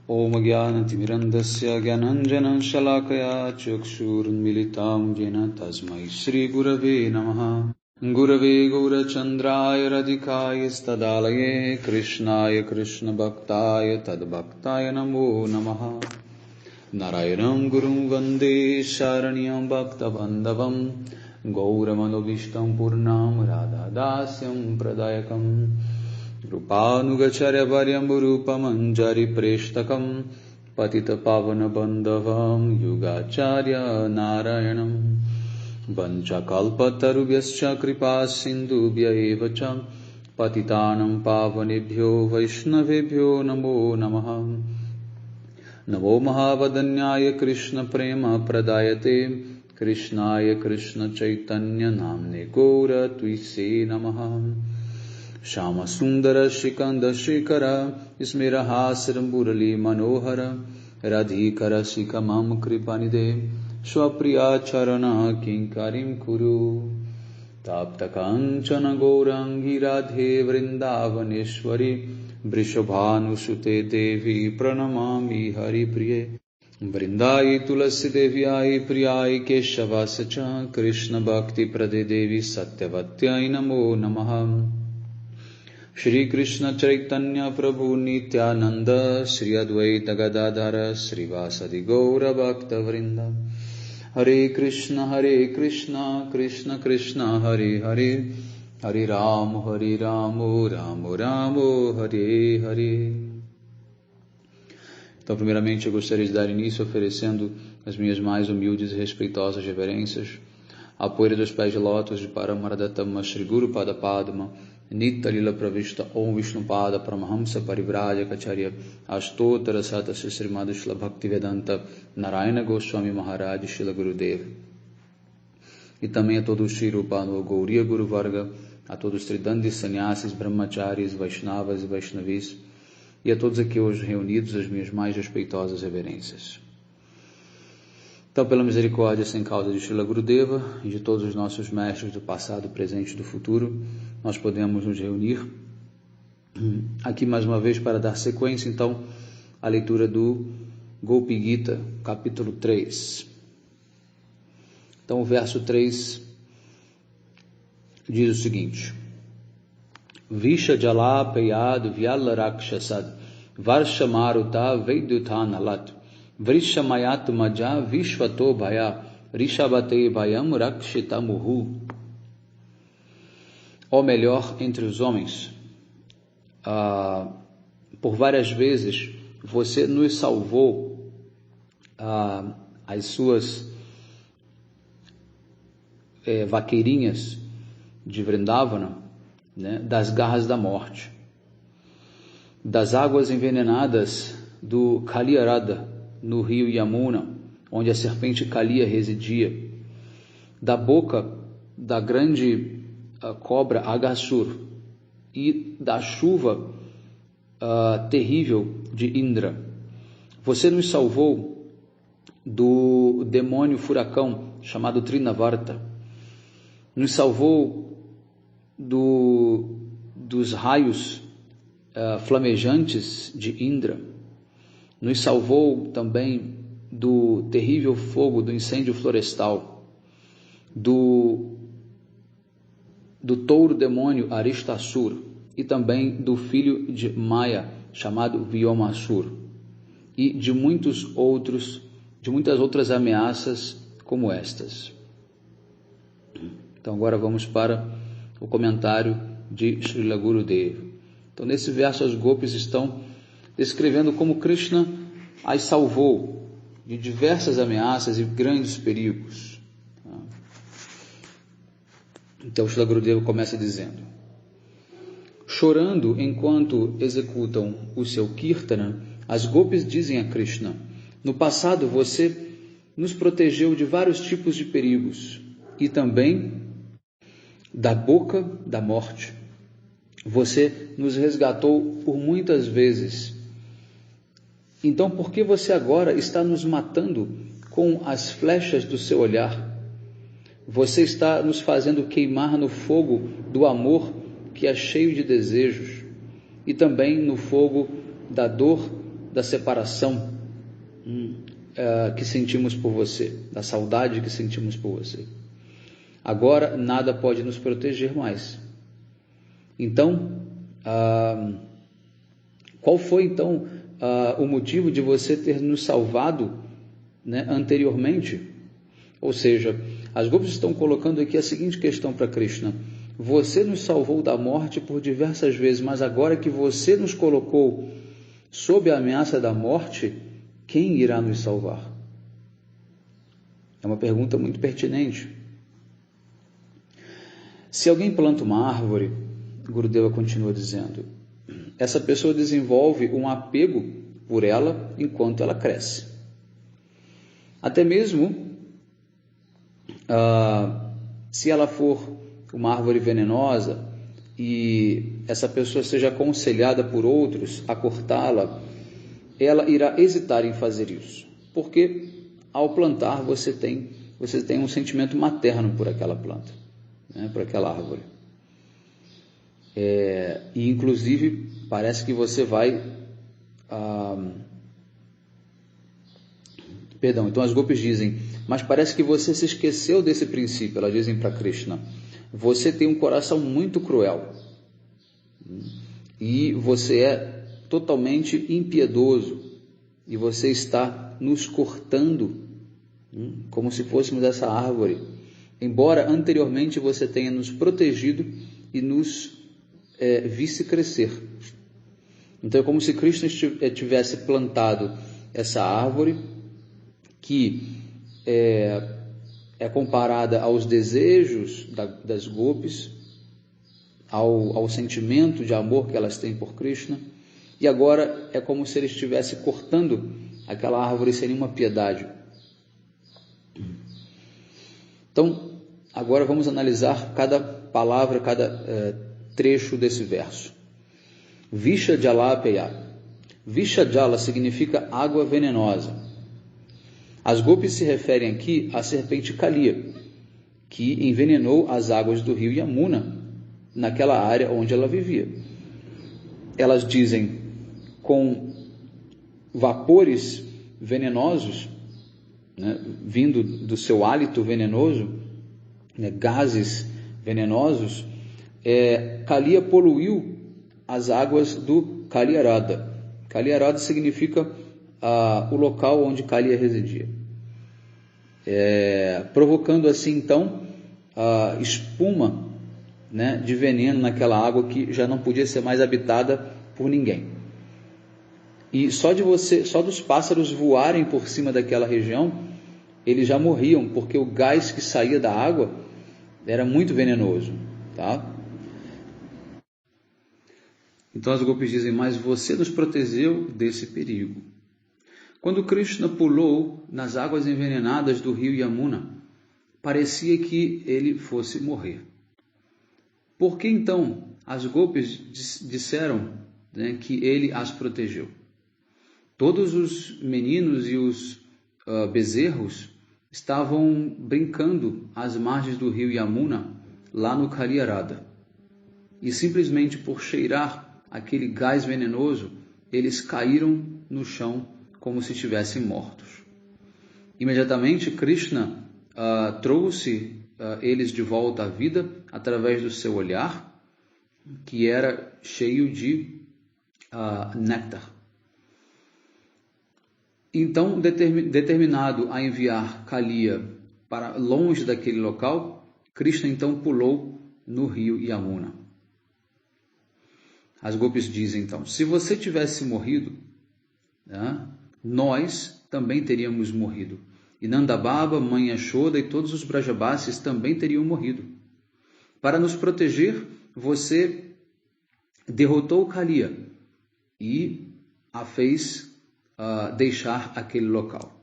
Om Jnanatimirandasya Jnananjanan Shalakaya Chakshurunmilitam Jena Tasmai Shri Gurave Namaha Gurave Gaurachandraya Radhikaya Stadalaye Krishnaya Krishna Bhaktaya Tadbhaktaya Namo Namaha Narayanam Gurum Vande Sharanyam Bhakta Bandhavam Gauramanovistam Purnam Radhadasyam Pradayakam Rupanugacharya Varyamburupam Anjari Preshtakam Patita Pavana Bandhavam Yugacharya Narayanam Vanchakalpatarubhyascha Kripa Sindhubhya Evacha Patitanam Pavanebhyo Vaishnavebhyo Namo Namaha Namo Mahavadanyaya Krishna Prema Pradayate Krishnaya Krishna Chaitanya Namne Gaura Tuise Namaha Shama Sundara Shikanda Shikara Ismirahasram Burali Manohara Radhikara Shikamam Kripanide Swapriya Charana Kinkarim Kuru Tapta Kanchana Gaurangi Radhe Vrindavaneshwari Vrishabhanusute Devi Pranamami Hari Priye Vrindai Tulasi Devyai Priyai Keshavasacha Krishna Bhakti Prade Devi Satyavatyai Namo Namaha Shri Krishna Chaitanya Prabhu Nityananda Shri Advaita Gadadhara Shri Vasadi Gaura Bhakta Vrinda Hare Krishna Krishna Krishna Hare Hare Hare Ramo Ramo Ramo Hare Hare. Então, primeiramente, eu gostaria de dar início oferecendo as minhas mais humildes e respeitosas reverências à poeira dos pés de lótus de Paramaradattama Shri Guru Pada Padma Nitya Lila Pravishta Om Vishnupada Paramahamsa Parivrajacacharya Astotara Sata Srimad Shila Bhaktivedanta Narayana Goswami Maharaj Shila Gurudev. E também a todos os Shri Rupa Gauriya Guru Varga, a todos os Tridandis Sannyasis, Brahmacharis, Vaishnavas e Vaishnavis, e a todos aqui hoje reunidos as minhas mais respeitosas reverências. Então, pela misericórdia sem causa de Srila Gurudeva e de todos os nossos mestres do passado, presente e do futuro, nós podemos nos reunir aqui mais uma vez para dar sequência, então, à leitura do Gopi Gita, capítulo 3. Então, o verso 3 diz o seguinte: Visha Jala Peyad Vyala Rakshasad Varshamaruta Vaidyuthanalat Vrishamayat Maja Vishvato Bhaya Rishabate Bhayam Rakshitamuhu. Ou melhor, entre os homens, por várias vezes você nos salvou as suas vaqueirinhas de Vrindavana, né, das garras da morte, das águas envenenadas do Kaliarada, no rio Yamuna, onde a serpente Kalia residia, da boca da grande cobra Aghasur e da chuva terrível de Indra. Você nos salvou do demônio furacão chamado Trinavarta, nos salvou dos raios flamejantes de Indra, nos salvou também do terrível fogo do incêndio florestal, do touro demônio Aristasur e também do filho de Maya chamado Vyomasur e de muitas outras ameaças como estas. Então agora vamos para o comentário de Srila Gurudeva. Então nesse verso as gopis estão descrevendo como Krishna as salvou de diversas ameaças e grandes perigos. Então Srila Gurudeva começa dizendo: chorando enquanto executam o seu kirtana, as gopis dizem a Krishna: no passado você nos protegeu de vários tipos de perigos e também da boca da morte. Você nos resgatou por muitas vezes. Então, por que você agora está nos matando com as flechas do seu olhar? Você está nos fazendo queimar no fogo do amor que é cheio de desejos e também no fogo da dor da separação que sentimos por você, da saudade que sentimos por você. Agora nada pode nos proteger mais. Então, qual foi então o motivo de você ter nos salvado, né, anteriormente? Ou seja, as Gopis estão colocando aqui a seguinte questão para Krishna: você nos salvou da morte por diversas vezes, mas agora que você nos colocou sob a ameaça da morte, quem irá nos salvar? É uma pergunta muito pertinente. Se alguém planta uma árvore, Gurudeva continua dizendo, essa pessoa desenvolve um apego por ela enquanto ela cresce. Até mesmo se ela for uma árvore venenosa e essa pessoa seja aconselhada por outros a cortá-la, ela irá hesitar em fazer isso, porque ao plantar você tem um sentimento materno por aquela planta, né, por aquela árvore. E inclusive parece que você vai então as Gopis dizem, mas parece que você se esqueceu desse princípio. Elas dizem para Krishna, você tem um coração muito cruel e você é totalmente impiedoso e você está nos cortando como se fôssemos essa árvore, embora anteriormente você tenha nos protegido e nos visse crescer. Então é como se Krishna tivesse plantado essa árvore que é comparada aos desejos das Gopis, ao sentimento de amor que elas têm por Krishna, e agora é como se ele estivesse cortando aquela árvore sem nenhuma piedade. Então, agora vamos analisar cada palavra, cada trecho desse verso. Visha Jalapeya. Visha Jala significa água venenosa. As Gopis se referem aqui à serpente Kaliya, que envenenou as águas do rio Yamuna, naquela área onde ela vivia. Elas dizem, com vapores venenosos, né, vindo do seu hálito venenoso, né, gases venenosos, Kaliya poluiu as águas do Kaliyarada. Kaliyarada significa o local onde Kaliya residia, provocando assim então a espuma, né, de veneno naquela água que já não podia ser mais habitada por ninguém. E só dos pássaros voarem por cima daquela região, eles já morriam, porque o gás que saía da água era muito venenoso, tá? Então as Gopis dizem, mas você nos protegeu desse perigo. Quando Krishna pulou nas águas envenenadas do rio Yamuna, parecia que ele fosse morrer. Por que então as Gopis disseram, né, que ele as protegeu? Todos os meninos e os bezerros estavam brincando às margens do rio Yamuna, lá no Kaliyarada. E simplesmente por cheirar aquele gás venenoso, eles caíram no chão como se estivessem mortos. Imediatamente Krishna trouxe eles de volta à vida através do seu olhar, que era cheio de néctar. Então, determinado a enviar Kaliya para longe daquele local, Krishna então pulou no rio Yamuna. As Gopis dizem então, se você tivesse morrido, né, nós também teríamos morrido. E Nandababa, Mãe Yashoda e todos os Brajabasis também teriam morrido. Para nos proteger, você derrotou Kaliya e a fez deixar aquele local.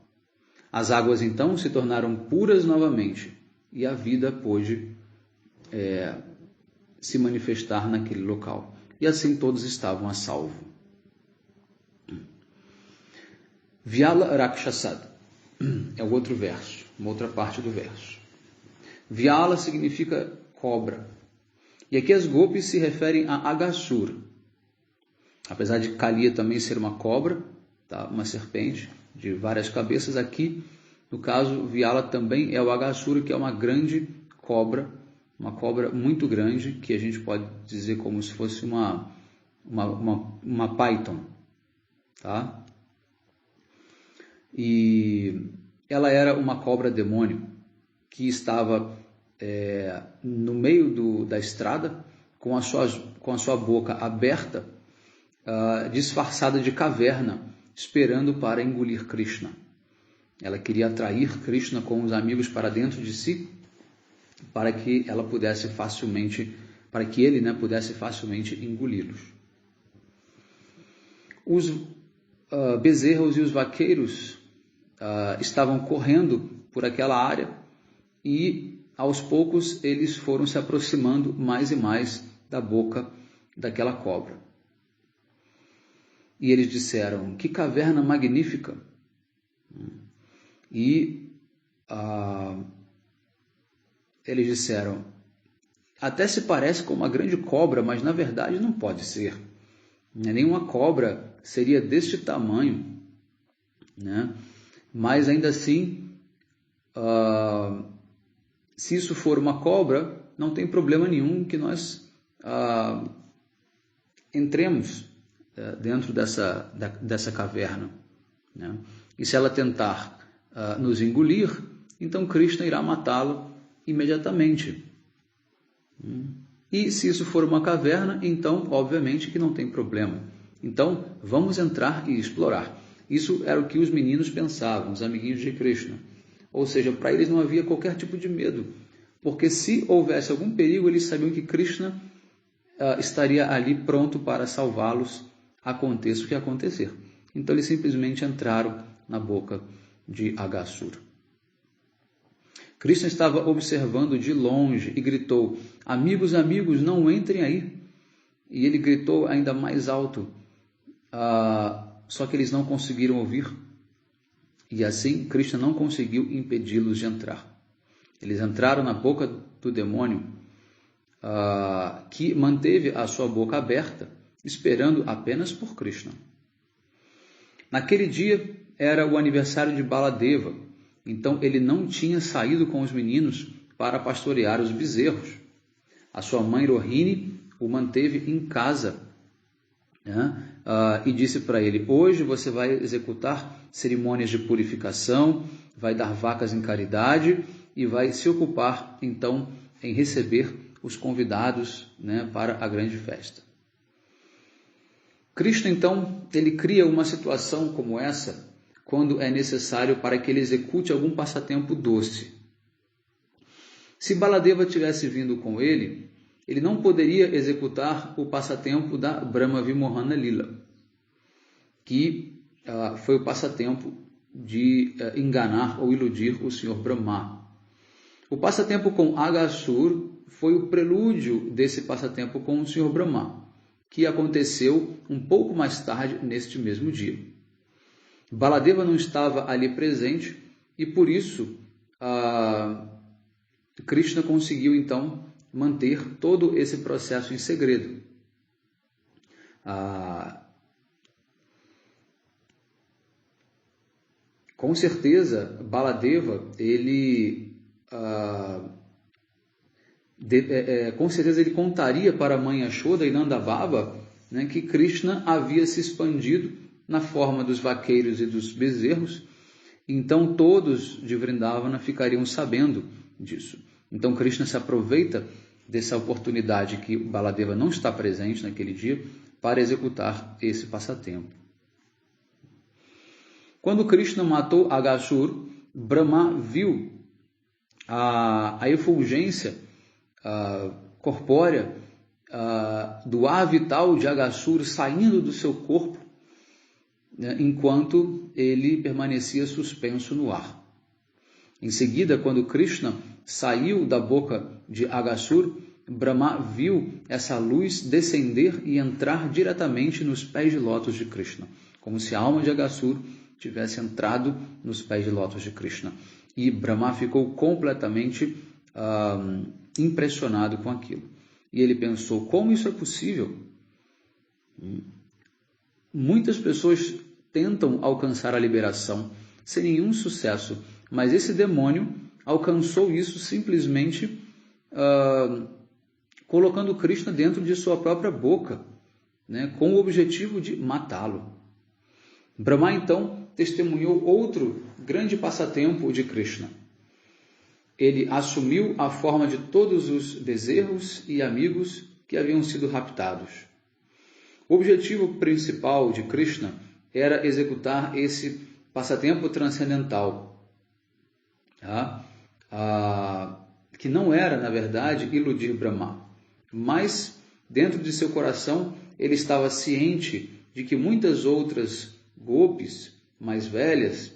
As águas então se tornaram puras novamente e a vida pôde se manifestar naquele local. E assim todos estavam a salvo. Vyala Rakshasad é o outro verso, uma outra parte do verso. Vyala significa cobra. E aqui as Gopis se referem a Aghasura. Apesar de Kaliya também ser uma cobra, tá? Uma serpente de várias cabeças. Aqui, no caso, Vyala também é o Aghasura, que é uma grande cobra, uma cobra muito grande, que a gente pode dizer como se fosse uma python, tá? E ela era uma cobra demônio que estava no meio da estrada, com a sua boca aberta, disfarçada de caverna, esperando para engolir Krishna. Ela queria atrair Krishna com os amigos para dentro de si, para que ela pudesse facilmente, para que ele, né, pudesse facilmente engoli-los. Os bezerros e os vaqueiros estavam correndo por aquela área e aos poucos eles foram se aproximando mais e mais da boca daquela cobra. E eles disseram: que caverna magnífica! E eles disseram: até se parece com uma grande cobra, mas na verdade não pode ser. Nenhuma cobra seria deste tamanho, né? Mas ainda assim, se isso for uma cobra, não tem problema nenhum que nós entremos dentro dessa caverna, né? E se ela tentar nos engolir, então Krishna irá matá-la imediatamente. E se isso for uma caverna, então obviamente que não tem problema. Então vamos entrar e explorar. Isso era o que os meninos pensavam, os amiguinhos de Krishna. Ou seja, para eles não havia qualquer tipo de medo, porque se houvesse algum perigo, eles sabiam que Krishna estaria ali pronto para salvá-los, aconteça o que acontecer. Então eles simplesmente entraram na boca de Aghasura. Krishna estava observando de longe e gritou: amigos, amigos, não entrem aí. E ele gritou ainda mais alto, só que eles não conseguiram ouvir. E assim Krishna não conseguiu impedi-los de entrar. Eles entraram na boca do demônio, que manteve a sua boca aberta, esperando apenas por Krishna. Naquele dia era o aniversário de Baladeva, então ele não tinha saído com os meninos para pastorear os bezerros. A sua mãe Rohini o manteve em casa, né? E disse para ele: hoje você vai executar cerimônias de purificação, vai dar vacas em caridade e vai se ocupar então em receber os convidados, né, para a grande festa. Krishna então ele cria uma situação como essa quando é necessário para que ele execute algum passatempo doce. Se Baladeva tivesse vindo com ele, ele não poderia executar o passatempo da Brahma Vimohana Lila, que foi o passatempo de enganar ou iludir o Senhor Brahma. O passatempo com Aghasura foi o prelúdio desse passatempo com o Senhor Brahma, que aconteceu um pouco mais tarde neste mesmo dia. Baladeva não estava ali presente e por isso Krishna conseguiu então manter todo esse processo em segredo. Com certeza Baladeva com certeza ele contaria para a mãe Yashoda e Nanda Baba, né, que Krishna havia se expandido na forma dos vaqueiros e dos bezerros, então todos de Vrindavana ficariam sabendo disso. Então Krishna se aproveita dessa oportunidade que Baladeva não está presente naquele dia para executar esse passatempo. Quando Krishna matou Aghasura, Brahma viu a efulgência corpórea do ar vital de Aghasura saindo do seu corpo, né, enquanto ele permanecia suspenso no ar. Em seguida, quando Krishna saiu da boca de Aghasura, Brahma viu essa luz descender e entrar diretamente nos pés de lótus de Krishna, como se a alma de Aghasura tivesse entrado nos pés de lótus de Krishna. E Brahma ficou completamente impressionado com aquilo. E ele pensou: como isso é possível? Muitas pessoas tentam alcançar a liberação sem nenhum sucesso, mas esse demônio alcançou isso simplesmente colocando Krishna dentro de sua própria boca, né, com o objetivo de matá-lo. Brahma, então, testemunhou outro grande passatempo de Krishna. Ele assumiu a forma de todos os bezerros e amigos que haviam sido raptados. O objetivo principal de Krishna era executar esse passatempo transcendental, que não era, na verdade, iludir Brahma, mas dentro de seu coração ele estava ciente de que muitas outras gopis mais velhas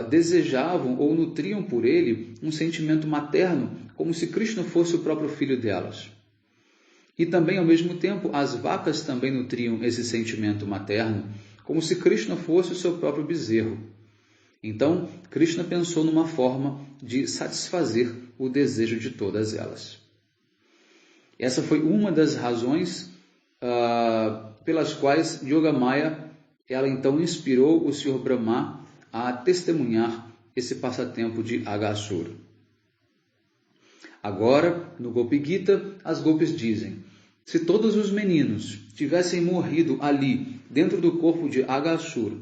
desejavam ou nutriam por ele um sentimento materno, como se Krishna fosse o próprio filho delas. E também, ao mesmo tempo, as vacas também nutriam esse sentimento materno, como se Krishna fosse o seu próprio bezerro. Então, Krishna pensou numa forma de satisfazer o desejo de todas elas. Essa foi uma das razões pelas quais Yogamaya, ela então inspirou o Sr. Brahma a testemunhar esse passatempo de Aghasura. Agora, no Gopi Gita, as gopis dizem: se todos os meninos tivessem morrido ali, dentro do corpo de Aghasura,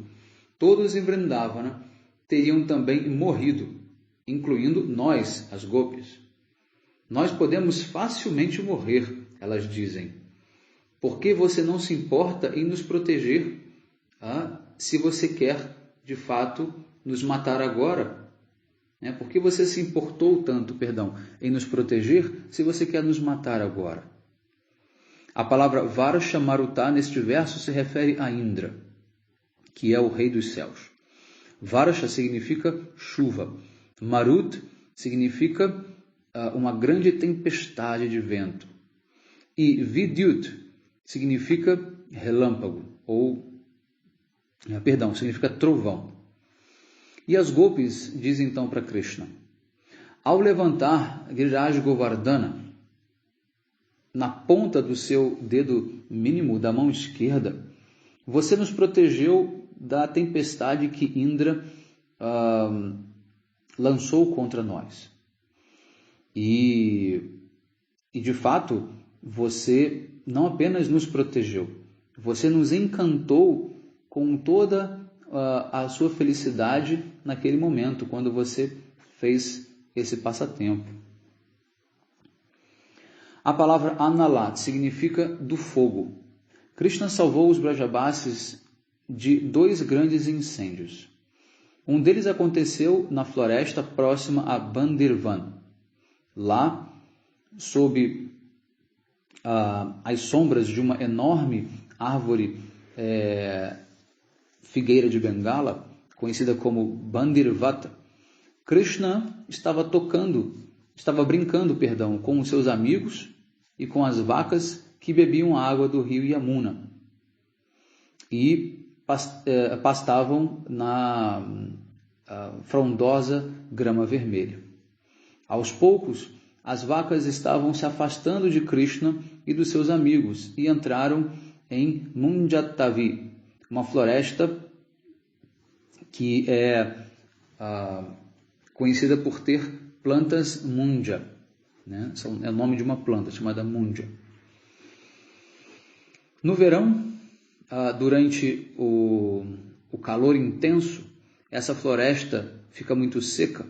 todos em Vrindavana teriam também morrido, incluindo nós, as gopis. Nós podemos facilmente morrer, elas dizem. Por que você não se importa em nos proteger? Se você quer, de fato, nos matar agora? Por que você se importou tanto, em nos proteger, se você quer nos matar agora? A palavra Varsha Maruta neste verso se refere a Indra, que é o rei dos céus. Varsha significa chuva. Marut significa uma grande tempestade de vento. E Vidyut significa relâmpago, significa trovão. E as gopis dizem então para Krishna: ao levantar Giriraj Govardhana na ponta do seu dedo mínimo da mão esquerda, você nos protegeu da tempestade que Indra lançou contra nós. E de fato, você não apenas nos protegeu, você nos encantou com toda a sua felicidade naquele momento, quando você fez esse passatempo. A palavra Analat significa do fogo. Krishna salvou os Brajabasis de 2 grandes incêndios. Um deles aconteceu na floresta próxima a Bandirvan. Lá, sob as sombras de uma enorme árvore figueira de Bengala, conhecida como Bandirvata, Krishna estava brincando com os seus amigos e com as vacas que bebiam a água do rio Yamuna e pastavam na frondosa grama vermelha. Aos poucos, as vacas estavam se afastando de Krishna e dos seus amigos e entraram em Munjatavi, uma floresta que é conhecida por ter plantas munja, né? É o nome de uma planta chamada munja. No verão, durante o calor intenso, essa floresta fica muito seca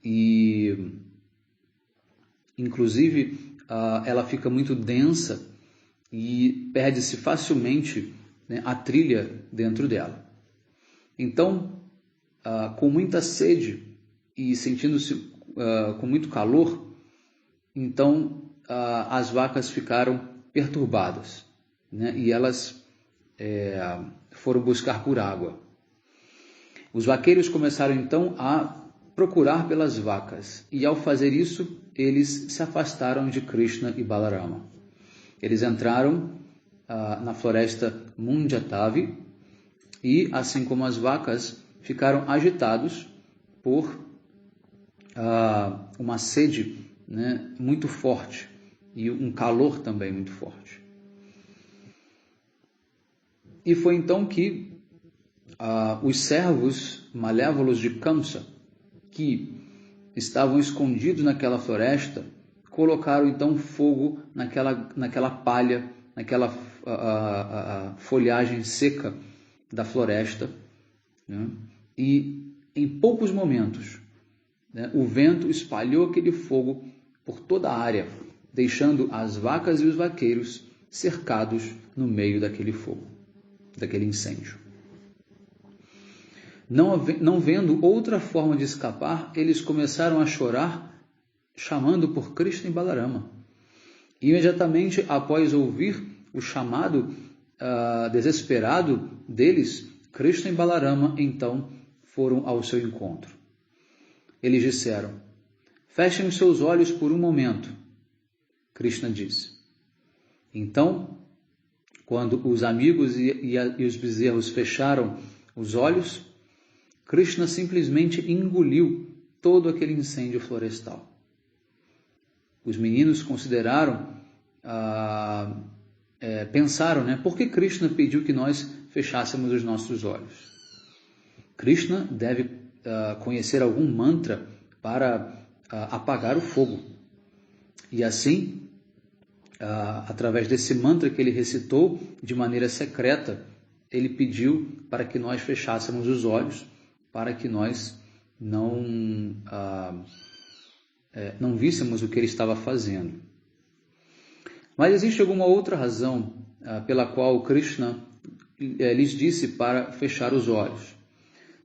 e, inclusive, ela fica muito densa e perde-se facilmente, né, a trilha dentro dela. Então, com muita sede e sentindo-se com muito calor, então as vacas ficaram perturbadas, né, e elas foram buscar por água. Os vaqueiros começaram então a procurar pelas vacas, e ao fazer isso, eles se afastaram de Krishna e Balarama. Eles entraram na floresta Munjatavi e, assim como as vacas, ficaram agitados por uma sede, né, muito forte e um calor também muito forte. E foi então que os servos malévolos de Kamsa, que estavam escondidos naquela floresta, colocaram então fogo naquela palha, naquela folhagem seca da floresta, né? E em poucos momentos, né, o vento espalhou aquele fogo por toda a área, deixando as vacas e os vaqueiros cercados no meio daquele fogo, daquele incêndio. Não vendo outra forma de escapar, eles começaram a chorar, chamando por Krishna e Balarama. Imediatamente após ouvir o chamado desesperado deles, Krishna e Balarama então foram ao seu encontro. Eles disseram: "Fechem os seus olhos por um momento." Krishna disse. Então, quando os amigos e os bezerros fecharam os olhos, Krishna simplesmente engoliu todo aquele incêndio florestal. Os meninos pensaram, né? Por que Krishna pediu que nós fechássemos os nossos olhos? Krishna deve conhecer algum mantra para apagar o fogo. E assim, através desse mantra que ele recitou de maneira secreta, ele pediu para que nós fechássemos os olhos, para que nós não víssemos o que ele estava fazendo. Mas existe alguma outra razão pela qual Krishna lhes disse para fechar os olhos.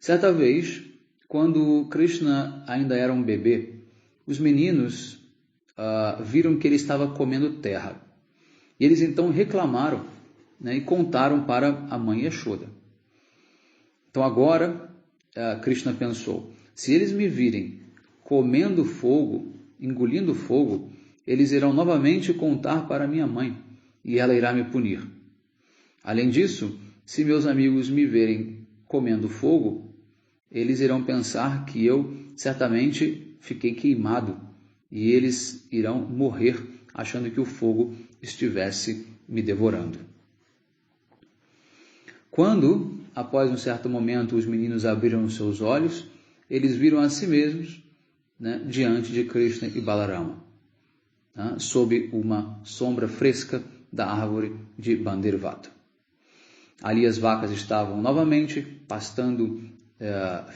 Certa vez, quando Krishna ainda era um bebê, os meninos viram que ele estava comendo terra. E eles então reclamaram, né, e contaram para a mãe Yashoda. Então agora, Krishna pensou, se eles me virem comendo fogo, engolindo fogo, eles irão novamente contar para minha mãe, e ela irá me punir. Além disso, se meus amigos me verem comendo fogo, eles irão pensar que eu certamente fiquei queimado, e eles irão morrer achando que o fogo estivesse me devorando. Quando, após um certo momento, os meninos abriram os seus olhos, eles viram a si mesmos, né, diante de Krishna e Balarama, né, sob uma sombra fresca da árvore de Bandervata. Ali as vacas estavam novamente pastando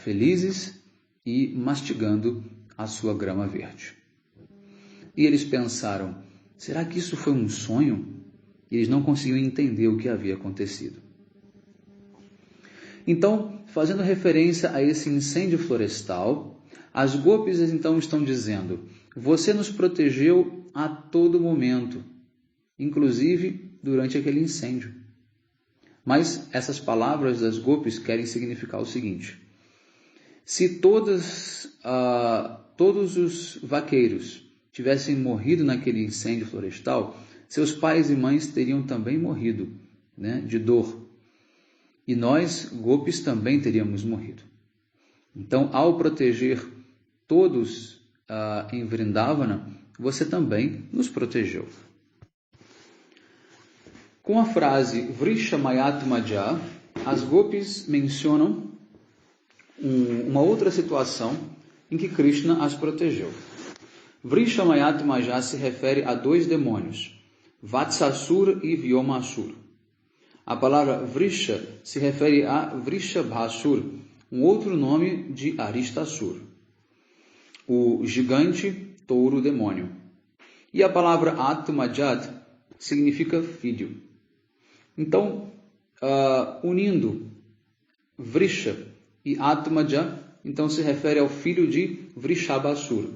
felizes e mastigando a sua grama verde. E eles pensaram, será que isso foi um sonho? E eles não conseguiam entender o que havia acontecido. Então, fazendo referência a esse incêndio florestal, as gopis então estão dizendo, você nos protegeu a todo momento, inclusive durante aquele incêndio. Mas essas palavras das gopis querem significar o seguinte, se todos os vaqueiros tivessem morrido naquele incêndio florestal, seus pais e mães teriam também morrido, né, de dor. E nós, gopis, também teríamos morrido. Então, ao proteger todos em Vrindavana, você também nos protegeu. Com a frase Vrishamayatmaja, as gopis mencionam uma outra situação em que Krishna as protegeu. Vrishamayatmaja se refere a dois demônios, Vatsasura e Vyomasura. A palavra Vrisha se refere a Vrishabhasura, um outro nome de Aristasura, o gigante touro demônio. E a palavra Atmajat significa filho. Então, unindo Vrisha e Atmaja, então se refere ao filho de Vrishabhasura,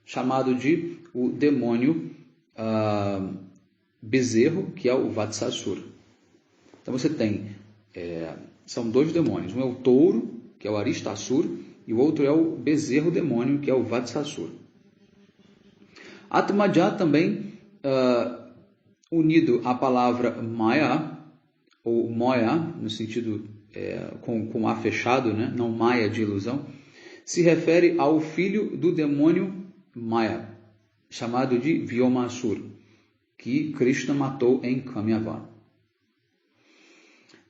chamado de o demônio bezerro, que é o Vatsasura. Então você tem, são dois demônios, um é o touro, que é o Aristasura, e o outro é o bezerro demônio, que é o Vatsasura. Atmaja também, unido à palavra Maya, ou Moya, no sentido com A fechado, né? Não Maya de ilusão, se refere ao filho do demônio Maya, chamado de Vyomasura, que Krishna matou em Kamyavana.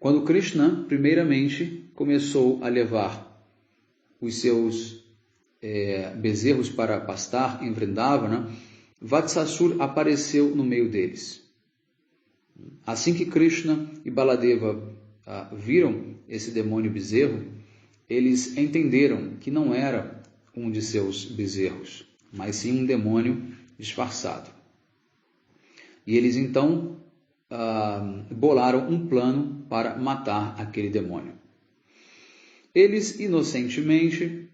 Quando Krishna, primeiramente, começou a levar os seus bezerros para pastar em Vrindavana, Vatsasur apareceu no meio deles. Assim que Krishna e Baladeva viram esse demônio bezerro, eles entenderam que não era um de seus bezerros, mas sim um demônio disfarçado. E eles então bolaram um plano para matar aquele demônio. Eles inocentemente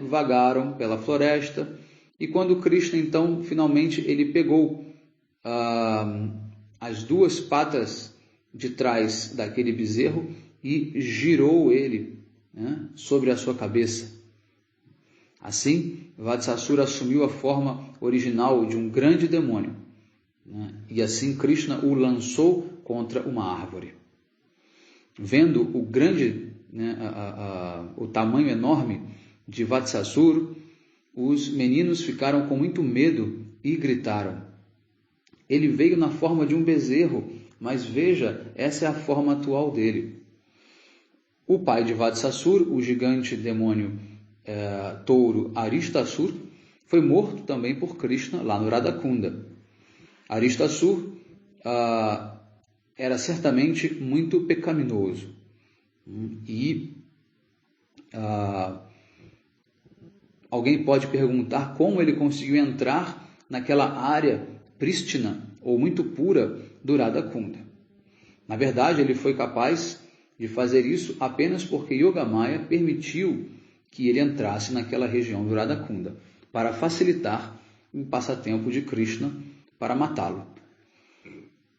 vagaram pela floresta, e quando Krishna então finalmente ele pegou as duas patas de trás daquele bezerro e girou ele sobre a sua cabeça. Assim, Vatsasura assumiu a forma original de um grande demônio, e assim Krishna o lançou contra uma árvore. Vendo o grande, o tamanho enorme de Vatsasura, os meninos ficaram com muito medo e gritaram: ele veio na forma de um bezerro, mas veja, essa é a forma atual dele. O pai de Vatsasura, o gigante demônio touro Aristasura, foi morto também por Krishna lá no Radhakunda. Aristasura era certamente muito pecaminoso e alguém pode perguntar como ele conseguiu entrar naquela área prístina ou muito pura do Radhakunda. Na verdade, ele foi capaz de fazer isso apenas porque Yogamaya permitiu que ele entrasse naquela região do Radhakunda para facilitar o passatempo de Krishna para matá-lo.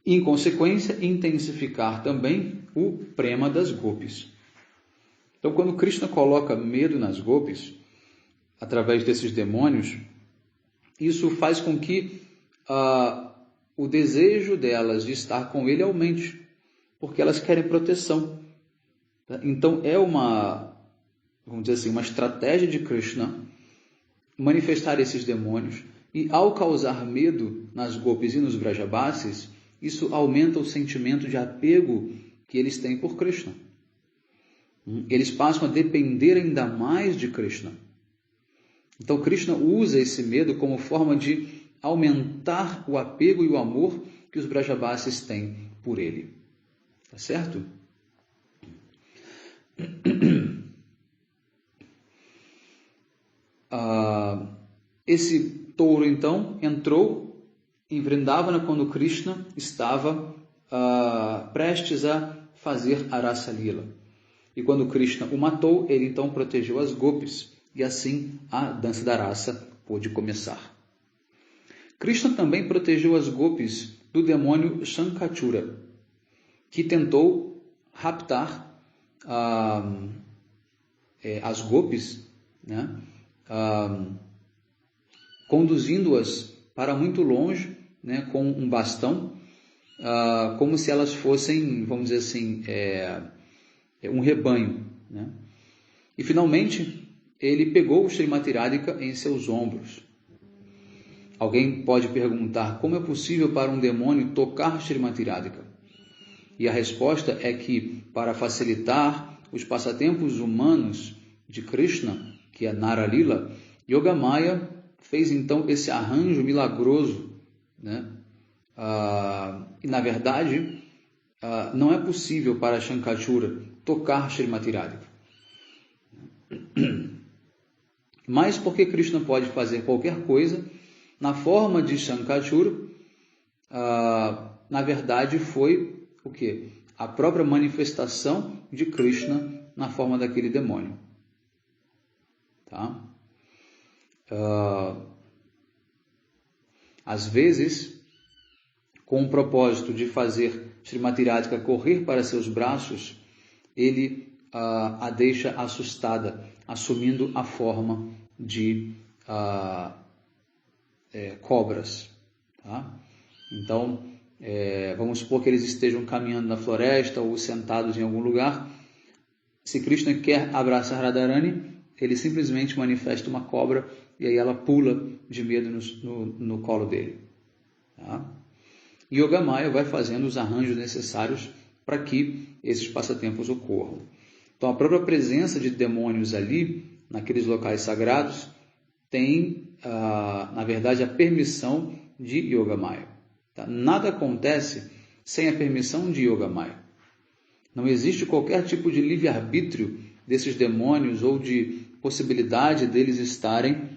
Em consequência, intensificar também o prema das gopis. Então, quando Krishna coloca medo nas gopis, através desses demônios, isso faz com que o desejo delas de estar com ele aumente, porque elas querem proteção. Então, é vamos dizer assim, uma estratégia de Krishna manifestar esses demônios, e ao causar medo nas gopis e nos Vrajabasis, isso aumenta o sentimento de apego que eles têm por Krishna. Eles passam a depender ainda mais de Krishna. Então Krishna usa esse medo como forma de aumentar o apego e o amor que os Vrajabasis têm por ele. Tá certo? Esse touro, então, entrou em Vrindavana quando Krishna estava prestes a fazer a Rasa Lila. E quando Krishna o matou, ele então protegeu as gopis, e assim a dança da rasa pôde começar. Krishna também protegeu as gopis do demônio Shankachura, que tentou raptar as gopis, conduzindo-as para muito longe, com um bastão, como se elas fossem, vamos dizer assim, um rebanho. E finalmente ele pegou o Srimati Radhika em seus ombros. Alguém pode perguntar como é possível para um demônio tocar Srimati Radhika? E a resposta é que, para facilitar os passatempos humanos de Krishna, que é Nara Lila, Yogamaya fez então esse arranjo milagroso, e na verdade não é possível para Shankachura tocar Srimati Radhika. Mas porque Krishna pode fazer qualquer coisa, na forma de Shankachura, na verdade foi o quê? A própria manifestação de Krishna na forma daquele demônio. Tá? Às vezes, com o propósito de fazer Srimati Radhika correr para seus braços, ele a deixa assustada, assumindo a forma de cobras. Tá? Então, vamos supor que eles estejam caminhando na floresta ou sentados em algum lugar. Se Krishna quer abraçar Radharani, ele simplesmente manifesta uma cobra e aí ela pula de medo no colo dele. Tá? Yogamaya vai fazendo os arranjos necessários para que esses passatempos ocorram. Então, a própria presença de demônios ali, naqueles locais sagrados, tem, na verdade, a permissão de Yogamaya. Tá? Nada acontece sem a permissão de Yogamaya. Não existe qualquer tipo de livre-arbítrio desses demônios ou de possibilidade deles estarem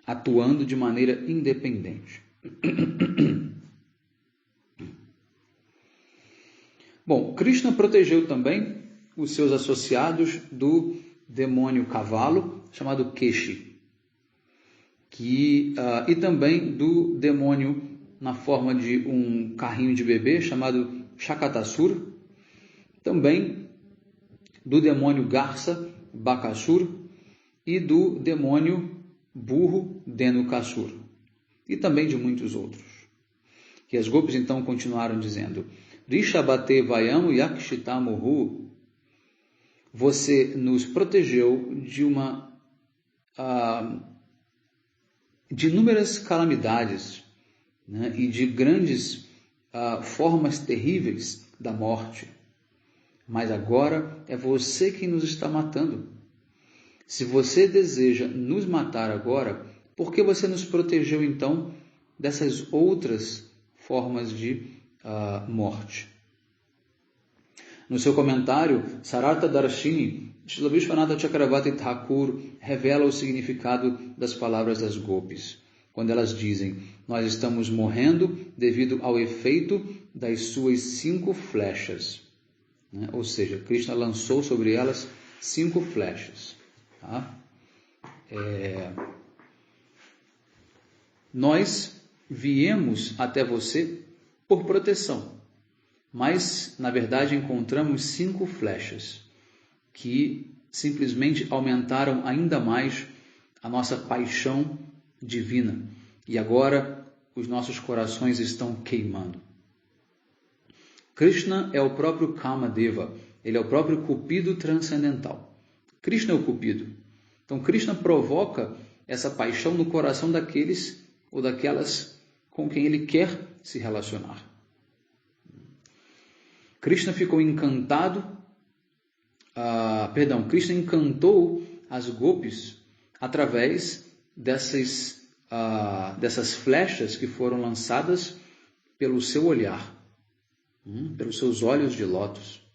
atuando de maneira independente. Bom, Krishna protegeu também os seus associados do demônio cavalo, chamado Keshi, e também do demônio na forma de um carrinho de bebê, chamado Shakatasura, também do demônio garça, Bakasura, e do demônio burro, Dhenukasura, e também de muitos outros. E as gopis então continuaram dizendo: Rishabhate Vayam Yakshitamuhu, você nos protegeu de inúmeras calamidades, né, e de grandes formas terríveis da morte. Mas agora é você quem nos está matando. Se você deseja nos matar agora, por que você nos protegeu então dessas outras formas de morte? No seu comentário, Sarartha Darshini, Srila Vishwanatha Chakravarti Thakur revela o significado das palavras das gopis, quando elas dizem: nós estamos morrendo devido ao efeito das suas 5 flechas. Né? Ou seja, Krishna lançou sobre elas 5 flechas. Tá? Nós viemos até você por proteção, mas na verdade encontramos 5 flechas que simplesmente aumentaram ainda mais a nossa paixão divina, e agora os nossos corações estão queimando. Krishna é o próprio Kamadeva, ele é o próprio Cupido transcendental. Krishna é o Cupido. Então Krishna provoca essa paixão no coração daqueles ou daquelas com quem ele quer se relacionar. Krishna ficou encantado, Krishna encantou as gopis através dessas flechas que foram lançadas pelo seu olhar, pelos seus olhos de lótus,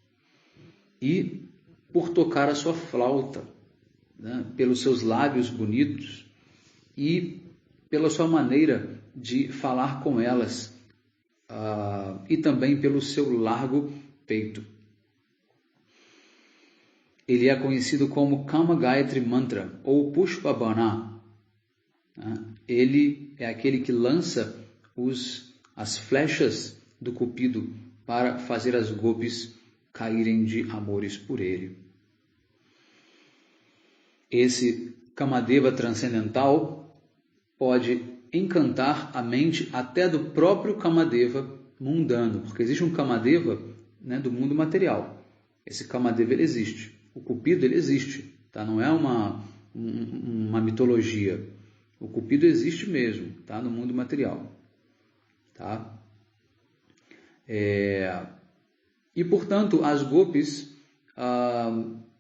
e por tocar a sua flauta, né, pelos seus lábios bonitos e pela sua maneira de falar com elas, e também pelo seu largo peito. Ele é conhecido como Kama Gayatri Mantra ou Pushpabana. Ele é aquele que lança as flechas do Cupido para fazer as gopis caírem de amores por ele. Esse Kamadeva transcendental pode encantar a mente até do próprio Kamadeva mundano, porque existe um Kamadeva, né, do mundo material. Esse Kamadeva ele existe. O Cupido ele existe, tá? Não é uma mitologia. O Cupido existe mesmo, tá? No mundo material, tá? E portanto as gopis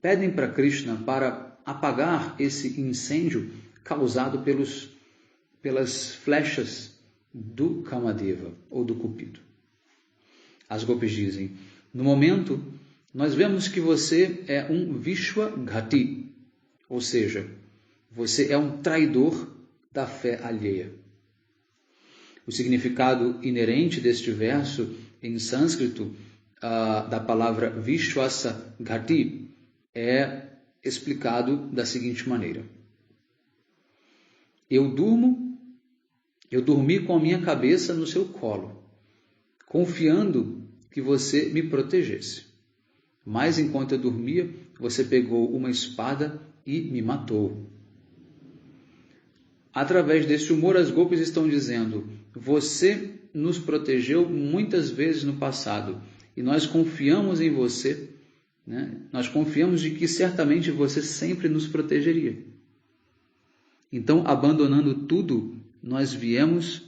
pedem para Krishna para apagar esse incêndio causado pelas flechas do Kamadeva ou do Cupido. As gopis dizem: no momento nós vemos que você é um Vishwaghati, ou seja, você é um traidor da fé alheia. O significado inerente deste verso em sânscrito da palavra Vishwasaghati é explicado da seguinte maneira: eu dormi com a minha cabeça no seu colo, confiando que você me protegesse. Mas enquanto eu dormia, você pegou uma espada e me matou. Através desse humor, as gopis estão dizendo: você nos protegeu muitas vezes no passado e nós confiamos em você, né? Nós confiamos de que certamente você sempre nos protegeria. Então, abandonando tudo, nós viemos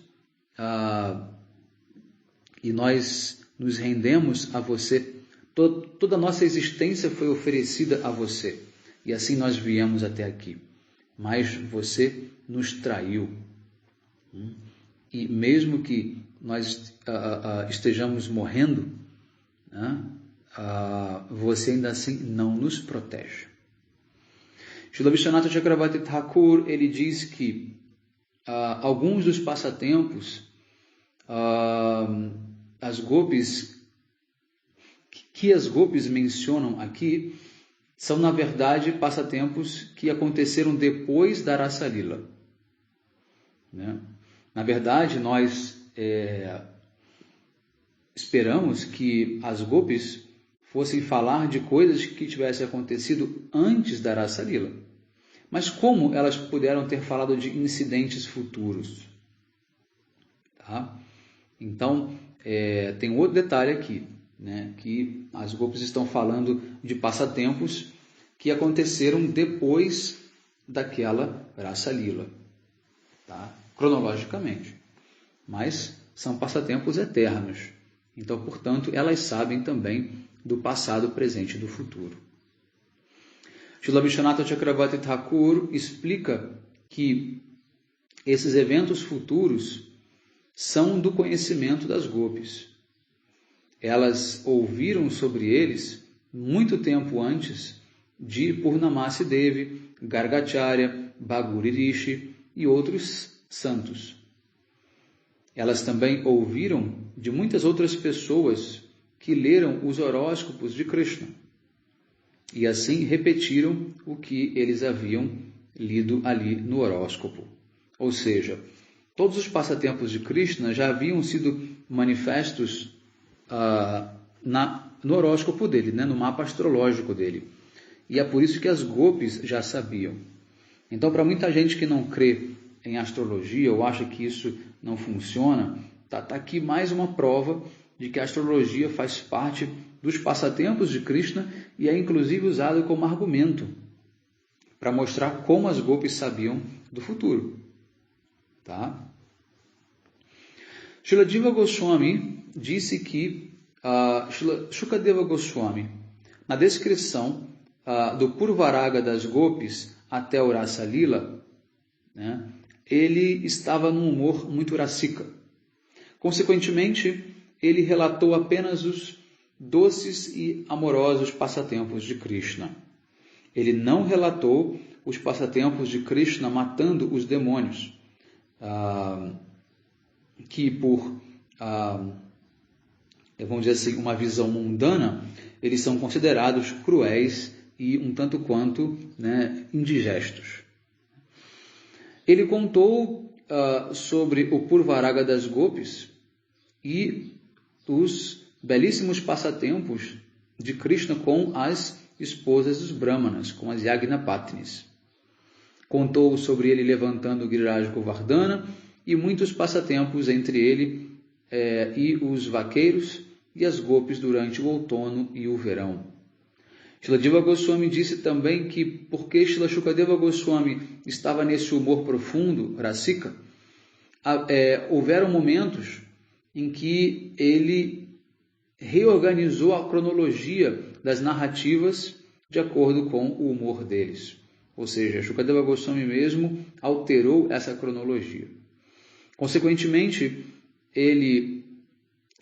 e nós nos rendemos a você. Toda a nossa existência foi oferecida a você. E assim nós viemos até aqui. Mas você nos traiu. E mesmo que nós estejamos morrendo, né, você ainda assim não nos protege. Srila Vishwanatha Chakravarti Thakur, ele diz que alguns dos passatempos, as gopis mencionam aqui, são na verdade passatempos que aconteceram depois da Rasa Lila, né? Na verdade, nós esperamos que as gopis fossem falar de coisas que tivessem acontecido antes da Rasa Lila. Mas como elas puderam ter falado de incidentes futuros? Tá? Então, tem outro detalhe aqui, né? Que as gopis estão falando de passatempos que aconteceram depois daquela Rasa Lila, tá? Cronologicamente. Mas são passatempos eternos. Então, portanto, elas sabem também do passado, presente e do futuro. Srila Vishwanatha Chakravarti Thakur explica que esses eventos futuros são do conhecimento das gopis. Elas ouviram sobre eles muito tempo antes de Purnamasi Devi, Gargacharya, Bhaguri Rishi e outros santos. Elas também ouviram de muitas outras pessoas que leram os horóscopos de Krishna e assim repetiram o que eles haviam lido ali no horóscopo. Ou seja, todos os de Krishna já haviam sido manifestos no horóscopo dele, né, no mapa astrológico dele. E é por isso que as gopis já sabiam. Então, para muita gente que não crê em astrologia ou acha que isso não funciona, tá aqui mais uma prova de que a astrologia faz parte dos passatempos de Krishna e é inclusive usado como argumento para mostrar como as gopis sabiam do futuro. Tá? Srila Jiva Goswami disse que Srila Shukadeva Goswami, na descrição do Purvaraga das gopis até o Rasa Lila, né, ele estava num humor muito rasika. Consequentemente, ele relatou apenas os doces e amorosos passatempos de Krishna. Ele não relatou os passatempos de Krishna matando os demônios, que por, vamos dizer assim, uma visão mundana, eles são considerados cruéis e um tanto quanto, né, indigestos. Ele contou sobre o Purvaraga das gopis e os belíssimos passatempos de Krishna com as esposas dos Brahmanas, com as Yagnapatnis. Contou sobre ele levantando o Giriraj Govardhana e muitos passatempos entre ele e os vaqueiros e as gopis durante o outono e o verão. Srila Jiva Goswami disse também que porque Srila Shukadeva Goswami estava nesse humor profundo, rasika, houveram momentos em que ele reorganizou a cronologia das narrativas de acordo com o humor deles. Ou seja, Shukadeva Goswami mesmo alterou essa cronologia. Consequentemente, ele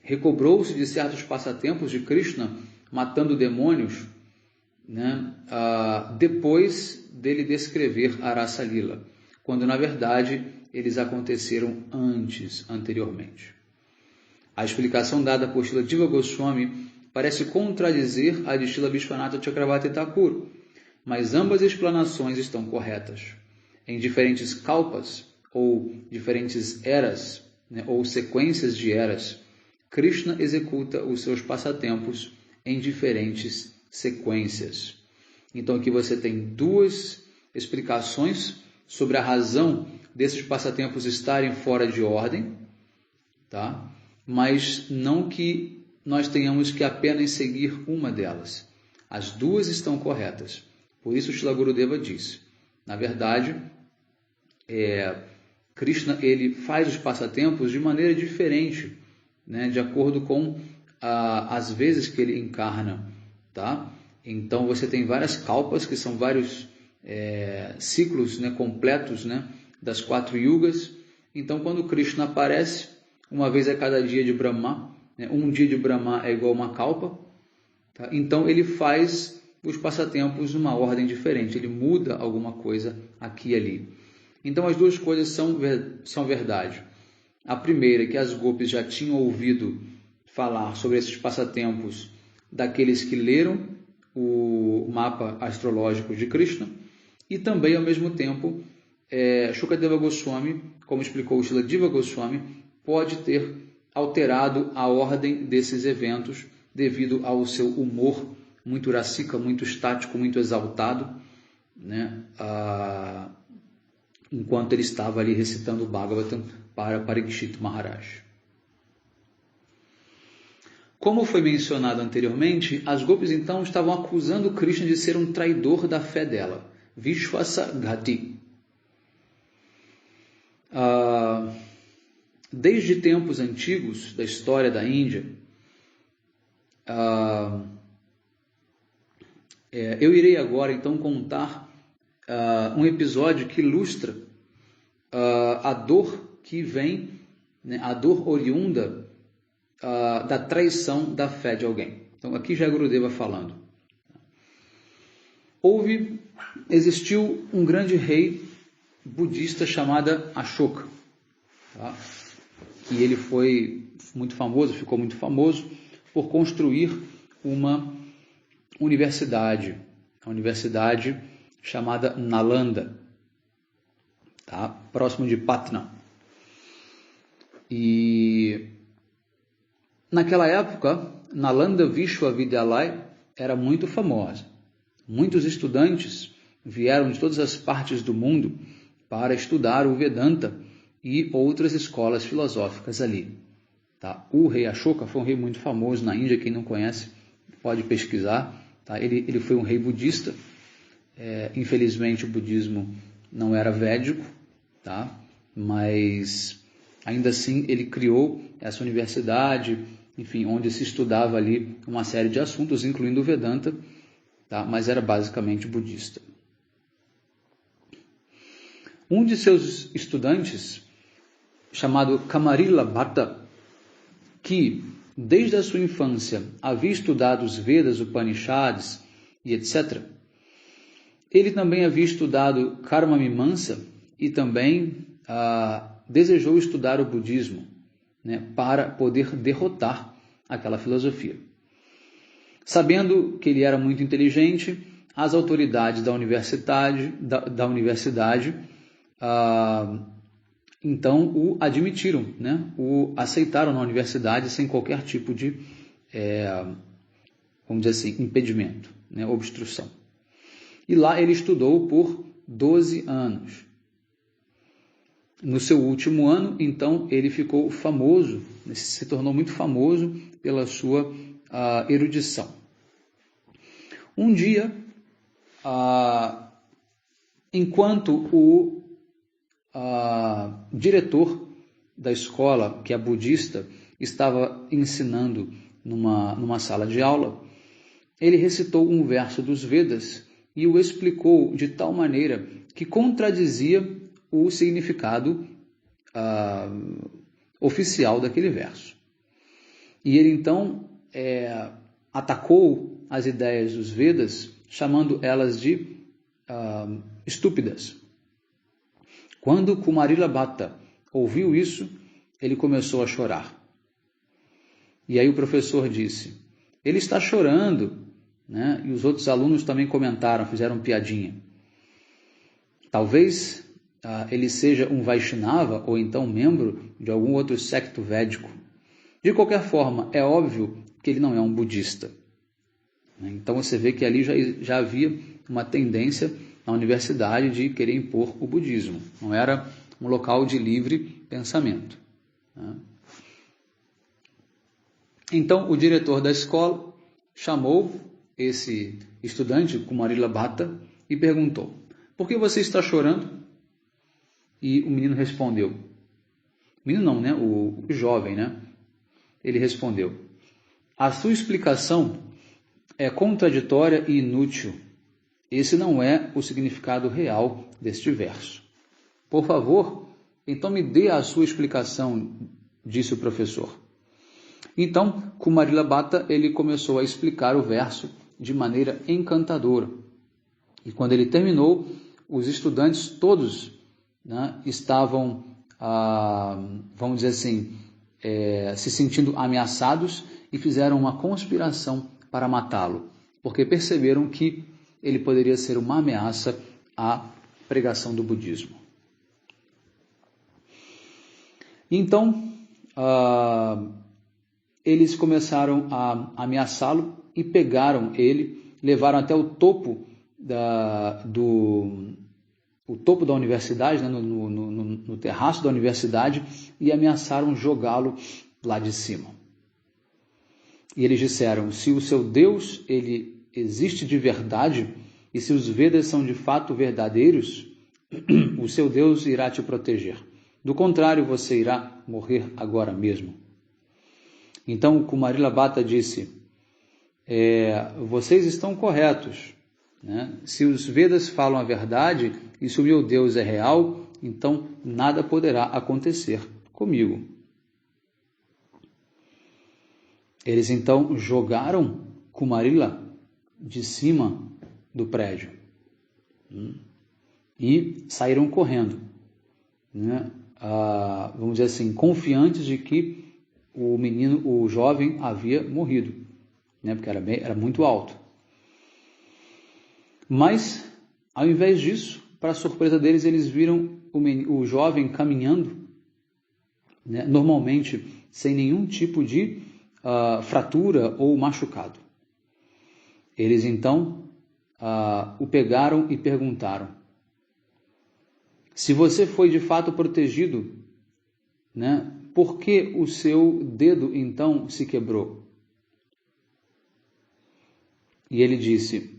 recobrou-se de certos passatempos de Krishna, matando demônios, né, depois dele descrever a Rasa Lila, quando na verdade eles aconteceram anteriormente. A explicação dada por Srila Jiva Goswami parece contradizer a de Srila Vishwanatha Chakravarti Thakur, mas ambas explanações estão corretas. Em diferentes kalpas, ou diferentes eras, né, ou sequências de eras, Krishna executa os seus passatempos em diferentes sequências. Então aqui você tem duas explicações sobre a razão desses passatempos estarem fora de ordem, tá? Mas não que nós tenhamos que apenas seguir uma delas. As duas estão corretas. Por isso Srila Gurudeva diz, na verdade, Krishna ele faz os passatempos de maneira diferente, né, de acordo com as vezes que ele encarna, tá? Então você tem várias kalpas, que são vários ciclos, né, completos, né, das 4 yugas. Então quando Krishna aparece, uma vez a cada dia de Brahma, né, um dia de Brahma é igual a uma kalpa, tá? Então ele faz os passatempos numa ordem diferente, ele muda alguma coisa aqui e ali. Então as duas coisas são verdade. A primeira é que as gopis já tinham ouvido falar sobre esses passatempos daqueles que leram o mapa astrológico de Krishna, e também, ao mesmo tempo, Shukadeva Goswami, como explicou o Srila Jiva Goswami, pode ter alterado a ordem desses eventos devido ao seu humor muito rasika, muito estático, muito exaltado, né? Enquanto ele estava ali recitando o Bhagavatam para Parikshit Maharaj. Como foi mencionado anteriormente, as gopis então estavam acusando Krishna de ser um traidor da fé dela, Vishwasa Ghati. Desde tempos antigos da história da Índia, eu irei agora então contar um episódio que ilustra a dor que vem, né, a dor oriunda da traição da fé de alguém. Então aqui já é Gurudeva falando. Existiu um grande rei budista chamado Ashoka, tá? E ele foi muito famoso, ficou muito famoso por construir uma universidade, a universidade chamada Nalanda, tá? Próximo de Patna. E naquela época, Nalanda Vishwavidyalaya era muito famosa. Muitos estudantes vieram de todas as partes do mundo para estudar o Vedanta e outras escolas filosóficas ali. Tá? O rei Ashoka foi um rei muito famoso na Índia, quem não conhece pode pesquisar. Tá? Ele foi um rei budista. Infelizmente o budismo não era védico, tá? Mas ainda assim ele criou essa universidade, enfim, onde se estudava ali uma série de assuntos, incluindo o Vedanta, tá? Mas era basicamente budista. Um de seus estudantes, chamado Kamarila Bhatta, que desde a sua infância havia estudado os Vedas, Upanishads e etc., ele também havia estudado Karma Mimamsa e também desejou estudar o budismo, né, para poder derrotar aquela filosofia. Sabendo que ele era muito inteligente, as autoridades da universidade, então o admitiram, né, o aceitaram na universidade sem qualquer tipo de, vamos dizer assim, impedimento, né, obstrução. E lá ele estudou por 12 anos. No seu último ano, então, ele ficou famoso, se tornou muito famoso pela sua erudição. Um dia, enquanto o diretor da escola, que é budista, estava ensinando numa sala de aula, ele recitou um verso dos Vedas e o explicou de tal maneira que contradizia o significado oficial daquele verso. E ele então atacou as ideias dos Vedas, chamando elas de estúpidas. Quando Kumarila Bhatta ouviu isso, ele começou a chorar. E aí o professor disse, ele está chorando, né? E os outros alunos também comentaram, fizeram piadinha. Talvez ele seja um Vaishnava ou então membro de algum outro secto védico. De qualquer forma, é óbvio que ele não é um budista. Então você vê que ali já havia uma tendência na universidade de querer impor o budismo. Não era um local de livre pensamento. Então o diretor da escola chamou esse estudante, Kumarila Bhatta, e perguntou, por que você está chorando? E o menino respondeu, menino não, né? O jovem, né? Ele respondeu, a sua explicação é contraditória e inútil. Esse não é o significado real deste verso. Por favor, então me dê a sua explicação, disse o professor. Então, Kumarila Bhatta, ele começou a explicar o verso de maneira encantadora. E quando ele terminou, os estudantes todos, né, estavam, vamos dizer assim, se sentindo ameaçados e fizeram uma conspiração para matá-lo, porque perceberam que ele poderia ser uma ameaça à pregação do budismo. Então, eles começaram a ameaçá-lo e pegaram ele, levaram até o topo o topo da universidade, né, no terraço da universidade, e ameaçaram jogá-lo lá de cima. E eles disseram: se o seu Deus ele existe de verdade, e se os Vedas são de fato verdadeiros, o seu Deus irá te proteger. Do contrário, você irá morrer agora mesmo. Então Kumarila Bhatta disse: vocês estão corretos, né? Se os Vedas falam a verdade e se o meu Deus é real, então nada poderá acontecer comigo. Eles então jogaram Kumarila de cima do prédio e saíram correndo, né? Vamos dizer assim, confiantes de que o jovem havia morrido, né? Porque era muito alto. Mas, ao invés disso, para a surpresa deles, eles viram o jovem caminhando, né, normalmente, sem nenhum tipo de fratura ou machucado. Eles então o pegaram e perguntaram: se você foi de fato protegido, né, por que o seu dedo então se quebrou? E ele disse: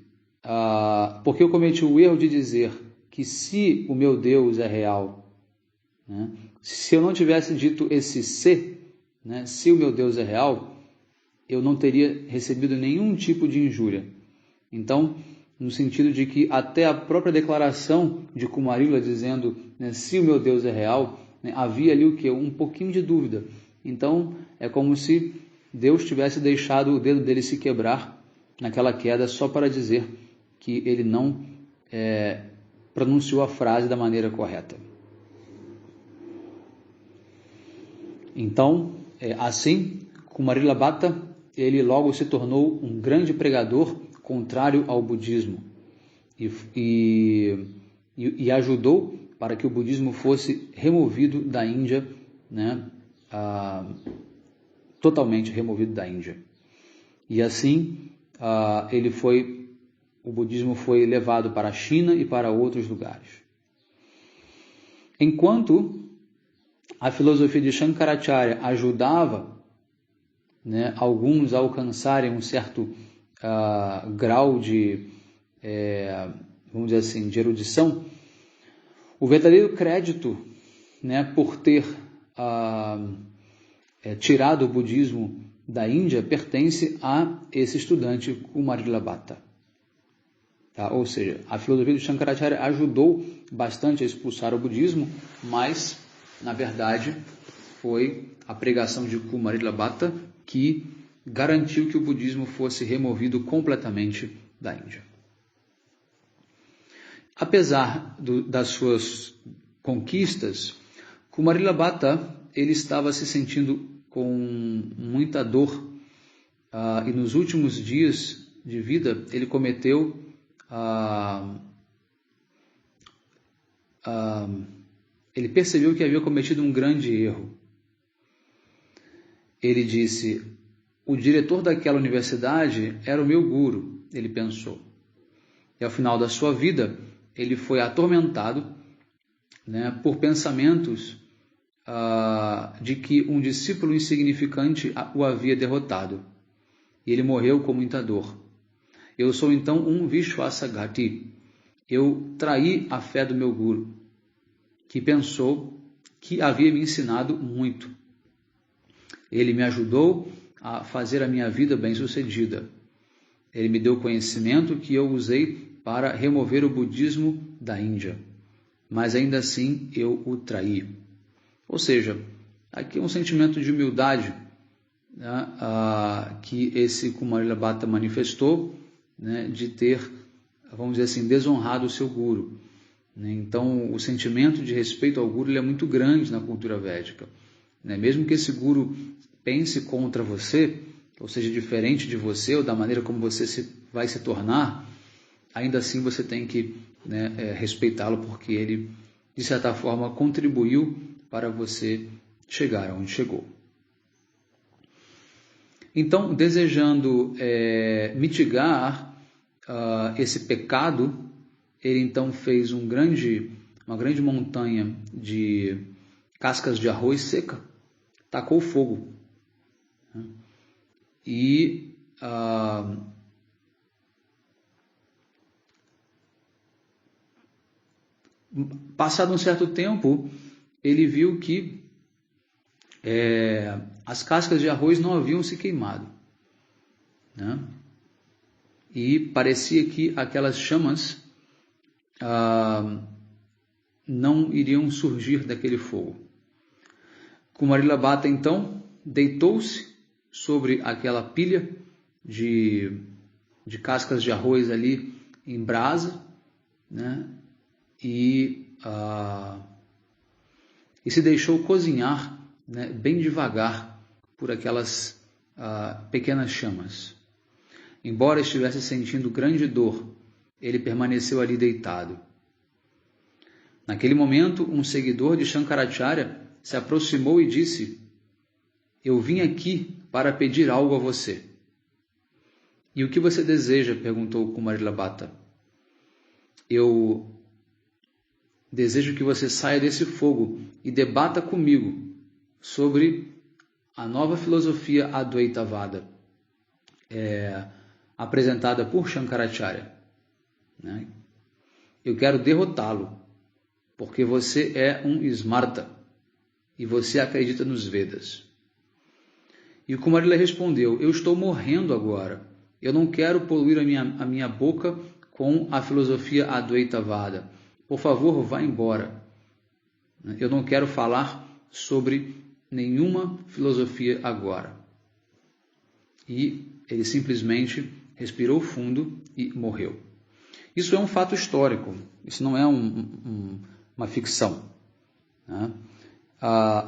porque eu cometi o erro de dizer que se o meu Deus é real, né, se eu não tivesse dito esse se, né, se o meu Deus é real, eu não teria recebido nenhum tipo de injúria. Então, no sentido de que até a própria declaração de Kumarila dizendo, né, se o meu Deus é real, né, havia ali o quê? Um pouquinho de dúvida. Então, é como se Deus tivesse deixado o dedo dele se quebrar naquela queda só para dizer que ele não pronunciou a frase da maneira correta. Então, assim, Kumarila Bhatta, ele logo se tornou um grande pregador contrário ao budismo e ajudou para que o budismo fosse removido da Índia, né, totalmente removido da Índia. E assim, o budismo foi levado para a China e para outros lugares. Enquanto a filosofia de Shankaracharya ajudava, né, alguns a alcançarem um certo grau de, vamos dizer assim, de erudição, o verdadeiro crédito, né, por ter tirado o budismo da Índia pertence a esse estudante Kumarila Bhatta. Tá? Ou seja, a filosofia de Shankaracharya ajudou bastante a expulsar o budismo, mas, na verdade, foi a pregação de Kumarila Bhatta que garantiu que o budismo fosse removido completamente da Índia. Apesar das suas conquistas, Kumarila Bhatta ele estava se sentindo com muita dor e nos últimos dias de vida ele cometeu ele percebeu que havia cometido um grande erro. Ele disse: o diretor daquela universidade era o meu guru, ele pensou. E ao final da sua vida, ele foi atormentado, né, por pensamentos de que um discípulo insignificante o havia derrotado. E ele morreu com muita dor. Eu sou então um Vishwasaghati. Eu traí a fé do meu guru, que pensou que havia me ensinado muito. Ele me ajudou a fazer a minha vida bem-sucedida. Ele me deu conhecimento que eu usei para remover o budismo da Índia, mas ainda assim eu o traí. Ou seja, aqui é um sentimento de humildade, né, que esse Kumarila Bhatta manifestou, né, de ter, vamos dizer assim, desonrado o seu guru. Né? Então, o sentimento de respeito ao guru ele é muito grande na cultura védica. Né? Mesmo que esse guru pense contra você, ou seja, diferente de você, ou da maneira como você vai se tornar, ainda assim você tem que, né, respeitá-lo, porque ele, de certa forma, contribuiu para você chegar onde chegou. Então, desejando mitigar esse pecado, ele então fez uma grande montanha de cascas de arroz seca, tacou fogo. E passado um certo tempo, ele viu que as cascas de arroz não haviam se queimado, né? E parecia que aquelas chamas não iriam surgir daquele fogo. Kumarila Bhatta então deitou-se sobre aquela pilha de cascas de arroz ali em brasa, né? E se deixou cozinhar, né, bem devagar por aquelas pequenas chamas. Embora estivesse sentindo grande dor, ele permaneceu ali deitado. Naquele momento, um seguidor de Shankaracharya se aproximou e disse: "Eu vim aqui para pedir algo a você." "E o que você deseja?" perguntou Kumarila Bhatta. "Eu desejo que você saia desse fogo e debata comigo sobre a nova filosofia Advaitavada, apresentada por Shankaracharya. Né? Eu quero derrotá-lo, porque você é um Smarta e você acredita nos Vedas." E o Kumarila respondeu: "Eu estou morrendo agora. Eu não quero poluir a minha boca com a filosofia Advaitavada. Por favor, vá embora. Eu não quero falar sobre nenhuma filosofia agora." E ele simplesmente respirou fundo e morreu. Isso é um fato histórico, isso não é uma ficção. Né?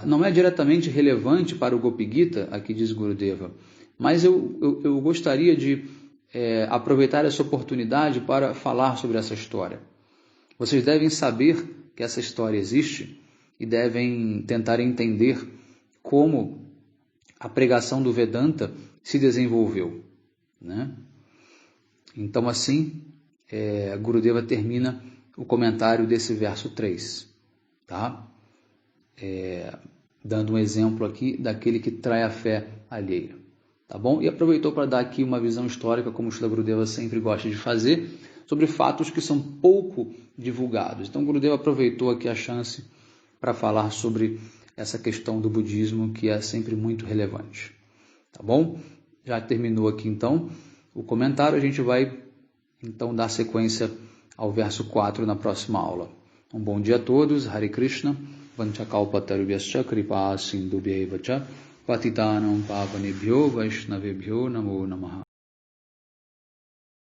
Não é diretamente relevante para o Gopi Gita, aqui diz Gurudeva, mas eu gostaria de aproveitar essa oportunidade para falar sobre essa história. Vocês devem saber que essa história existe e devem tentar entender como a pregação do Vedanta se desenvolveu. Né? Então, assim, Gurudeva termina o comentário desse verso 3, tá? Dando um exemplo aqui daquele que trai a fé alheia. Tá bom? E aproveitou para dar aqui uma visão histórica, como o Srila Gurudeva sempre gosta de fazer, sobre fatos que são pouco divulgados. Então, Gurudeva aproveitou aqui a chance para falar sobre essa questão do budismo, que é sempre muito relevante. Tá bom? Já terminou aqui, então, o comentário. A gente vai, então, dar sequência ao verso 4 na próxima aula. Um bom dia a todos. Hare Krishna. Vanchakalpatarubhyascha kripa sindubhyeva cha patitanam pavanebhyo vaishnavebhyo namo namaha.